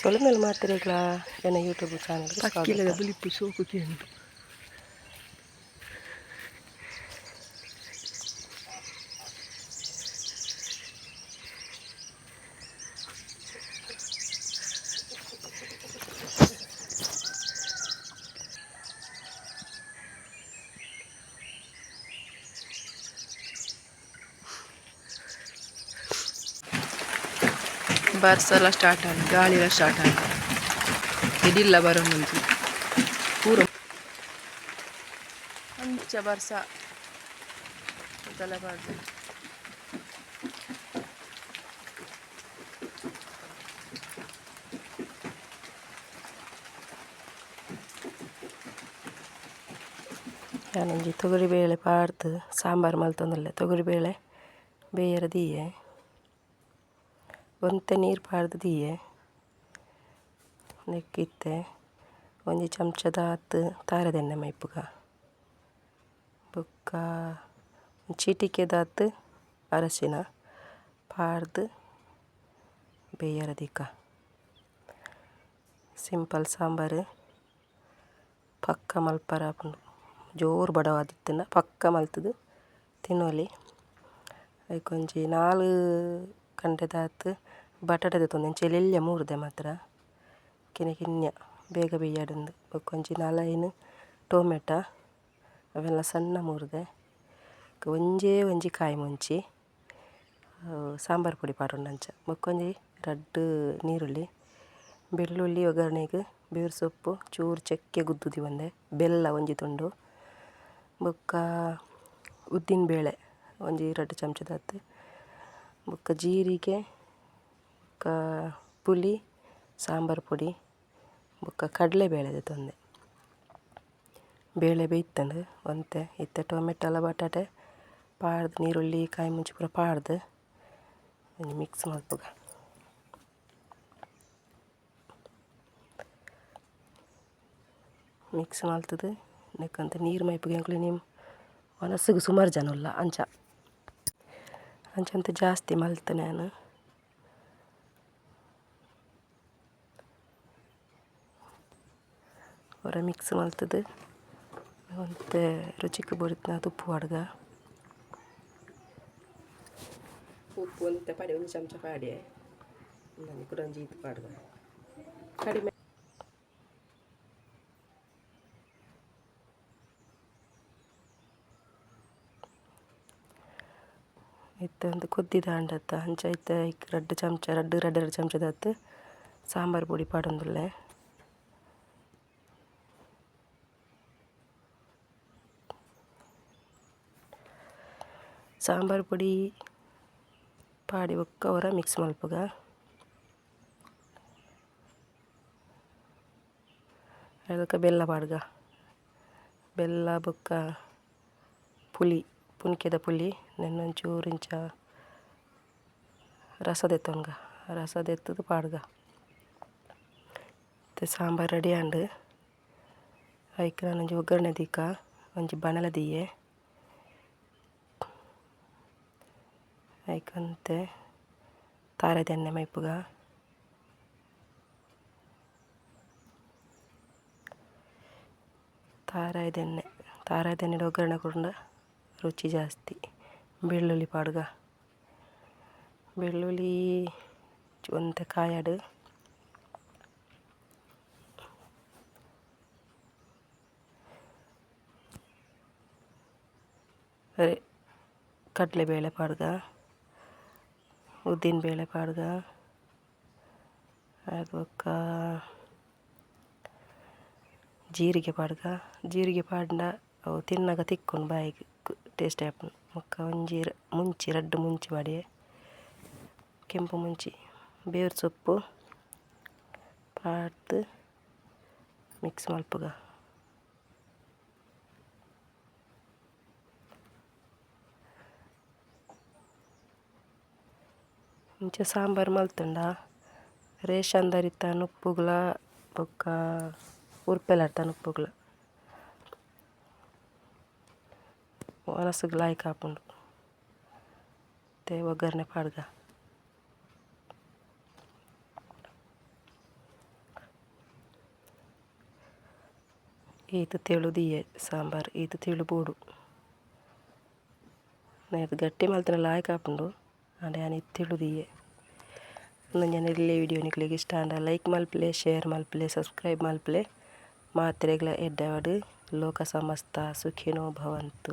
ಒಳಮೇಲೆ ಮಾತಿರೆಗಳ ನನ್ನ ಯೂಟ್ಯೂಬ್ ಚಾನಲ್ಗೆ ಪಕ್ಕಿಲ್ಲದ ಸ್ವಾಗತ. ಬುಲಿಪು ಸೋಕುತಿ ಉಂಟು. ಬರ್ಸೆಲ್ಲ ಸ್ಟಾರ್ಟ್ ಆಗಿ ಗಾಳಿಯೆಲ್ಲ ಸ್ಟಾರ್ಟ್ ಆಗಿ ಇದಿಲ್ಲ ಬರೋ ಮುಂಚೆ ಪೂರ ಅಂಚ ಬರ್ಸ ಇದೆಲ್ಲ ಬಾರ್ದು ನಾನೊಂಜಿ ತೊಗರಿಬೇಳೆ ಪಾಡ್ದು ಸಾಂಬಾರು ಮಲ್ತೊಂದುಲ್ಲೆ. ತೊಗರಿಬೇಳೆ ಬೇಯರ ದೀಯೆ ಒಂತೆ ನೀರು ಪಾಡ್ದು ದೀಯೆ ನೆಕ್ಕಿತ್ತೆ ಒಂಜಿ ಚಮಚದ ಹತ್ತು ತಾರದೆಣ್ಣೆ ಮೈಪುಗ ಬೊಕ್ಕ ಚಿಟಿಕೆದಾತು ಅರಶಿನ ಪಾಡ್ದು ಬೇಯರ ದಿಕ್ಕ. ಸಿಂಪಲ್ ಸಾಂಬಾರು ಪಕ್ಕ ಮಲ್ಪರ ಆಪುಂಡು. ಜೋರು ಬಡವಾದಿತ್ತಿನ ಪಕ್ಕ ಮಲ್ತದು ತಿನ್ನೋಲಿ. ಅದಕ್ಕೊಂಜಿ 4 ಗಂಟೆದಾತು ಬಟಾಟೆ ತೆತ್ತೊಂದು ಎಂಚೆಲೆಲ್ಯ ಮೂರ್ದೆ ಮಾತ್ರ ಕಿನ್ಯ ಬೇಗ ಬೇಯ್ಯಾಡಂದು. ಬೊಕ್ಕೊಂಜಿ 4 ಟೊಮೆಟೊ ಅವೆಲ್ಲ ಸಣ್ಣ ಮೂರ್ದೆ ಒಂಜಿ ಕಾಯಿ ಮುಂಚಿ ಸಾಂಬಾರು ಪೊಡಿ ಪಾಡೊಂಡಂಚ. ಬೊಕ್ಕೊಂಜಿ 2 ನೀರುಳ್ಳಿ, ಬೆಳ್ಳುಳ್ಳಿ ಒಗ್ಗರಣೆಗೆ, ಬೇರು ಸೊಪ್ಪು ಚೂರು ಚೆಕ್ಕೆ ಗುದ್ದುದಿ ಒಂದೆ, ಬೆಲ್ಲ ಒಂಜಿ ತುಂಡು, ಬೊಕ್ಕ ಉದ್ದಿನ ಬೇಳೆ ಒಂಜಿ 2 ಚಮಚದಾತು, ಬೊಕ್ಕ ಜೀರಿಗೆ, ಬೊಕ್ಕ ಪುಳಿ, ಸಾಂಬಾರು ಪೊಡಿ, ಬೊಕ್ಕ ಕಡಲೆಬೇಳೆ ತಂದೆ. ಬೇಳೆ ಬೇಯ್ತಂಡು ಒಂತೆ ಇತ್ತೆ ಟೊಮೆಟೊ ಎಲ್ಲ ಬಟಾಟೆ ಪಾಡ್ದು ನೀರುಳ್ಳಿ ಕಾಯಿ ಮುಂಚಿ ಪೂರ ಪಾಡ್ದು ಒಂಜಿ ಮಿಕ್ಸ್ ಮಲ್ಪುಗ. ಮಿಕ್ಸ್ ಮಲ್ತದು ನೆಕ್ಕಂತ ನೀರು ಮೈಪುಗೆ ಅಂಕ್ಲೆ ನೀವು ಮನಸ್ಸಿಗೆ ಸುಮಾರು ಜನ ಇಲ್ಲ ಅಂಚಂತ ಜಾಸ್ತಿ ಮಲ್ತೆ ನಾನು. ಹೊರ ಮಿಕ್ಸ್ ಮಲ್ತದು ಮತ್ತು ರುಚಿಗೆ ಬರುತ್ತಾ ಉಪ್ಪು ಪಾಡ್ಗ. ಉಪ್ಪು ಒಂತೆ ಪಡಿ 1 ಚಮಚ ಪಾಡಿ ನನಗೆ ಕೂಡ ಒಂಜಿ ಇದು ಪಾಡ್ಗ ಕಡಿಮೆ ಇತ್ತ ಒಂದು ಕೊದ್ದಿದ ಅಂಡತ್ತ ಅಂಚ ಇತ್ತ 2 ಚಮಚದಾತು ಸಾಂಬಾರು ಪೊಡಿ ಪಾಡೊಂದುಲ್ಲೆ. ಸಾಂಬಾರು ಪೊಡಿ ಪಾಡಿ ಬೊಕ್ಕ ಅವರ ಮಿಕ್ಸ್ ಮಲ್ಪುಗ. ಅದಕ್ಕೆ ಬೆಲ್ಲ ಪಾಡ್ಗ, ಬೆಲ್ಲ ಬೊಕ್ಕ ಪುಳಿ ಪುನ್ಕೆದ ಪುಳಿ ನೆನ್ನೊಂಚೂರು ಇಂಚ ರಸದೆತ್ತೊನ್ಗ ರಸದೆತ್ತದು ಪಾಡ್ಗ. ಮತ್ತು ಸಾಂಬಾರು ರೆಡಿ ಆಂಡು ಅದಕ್ಕೆ ನಾನೊಂಜಿ ಒಗ್ಗರಣೆ ದೀಕ ಒಂಜಿ ಬಣಲ ದೀಯೆ ಅದಕ್ಕಂತೆ ತಾರದೆಣ್ಣೆ ಮೈಪುಗ, ತಾರಾಯ್ದೆಣ್ಣೆ ಒಗ್ಗರಣೆ ಕೊಡ ರುಚಿ ಜಾಸ್ತಿ. ಬೆಳ್ಳುಳ್ಳಿ ಪಾಡ್ಗ, ಬೆಳ್ಳುಳ್ಳಿ ಒಂತೆ ಕಾಯಾಡು, ಕಡಲೆಬೇಳೆ ಪಾಡ್ಗ, ಉದ್ದಿನ ಬೇಳೆ ಪಾಡ್ಗ, ಅದಕ್ಕ ಜೀರಿಗೆ ಪಾಡ್ಗ. ಜೀರಿಗೆ ಪಾಡ್ನ ಅವು ತಿನ್ನಾಗ ತಿಕ್ಕೊಂಡು ಬಾಯಿಗೆ ಟೇಸ್ಟ್ ಆಪುಂಡು. ಮೊಕ್ಕ ಒಂಜಿ ಮುಂಚಿ 2 ಮುಂಚಿ ಮಾಡಿ ಕೆಂಪು ಮುಂಚಿ ಬೇರು ಸೊಪ್ಪು ಪಾಡ್ದು ಮಿಕ್ಸ್ ಮಲ್ಪುಗ. ಇಂಚ ಸಾಂಬಾರು ಮಲ್ತುಂಡ ರೇಷನ್ ದರಿತ ಉಪ್ಪುಗ್ಲ ಬೊಕ್ಕ ಉರ್ಪೆಲರ್ತ ಉಪ್ಪುಗ್ಲ ಮನಸ್ಸಿಗೆ ಲಾಯ್ಕ್ ಆಪುಂಡು. ಮತ್ತು ಒಗ್ಗರಣೆ ಪಾಡ್ಗ ಈತ ತೆಳು ದಿಯೆ ಸಾಂಬಾರು ಈತ ತೆಳು ಬೋಡು ನಾನು ಗಟ್ಟಿ ಮಲ್ತನ ಲಾಯಕ್ ಹಾಪುಂಡು ಅಂಡ್ ನಾನು ಇದು ತೆಳು ದಿಯೆ ನಾನು ಎಲ್ಲೇ ವಿಡಿಯೋ ನಿಕ್ಲಿಗೆ ಇಷ್ಟ ಅಂಡ ಲೈಕ್ ಮಲ್ಪಲೆ ಶೇರ್ ಮಲ್ಪಲೆ ಸಬ್ಸ್ಕ್ರೈಬ್ ಮಲ್ಪಲೆ ಮಾತ್ರೆಗಳ ಎಡ್ಡವಾಡು ಲೋಕ ಸಮಸ್ತ ಸುಖಿನೋ ಭವಂತು.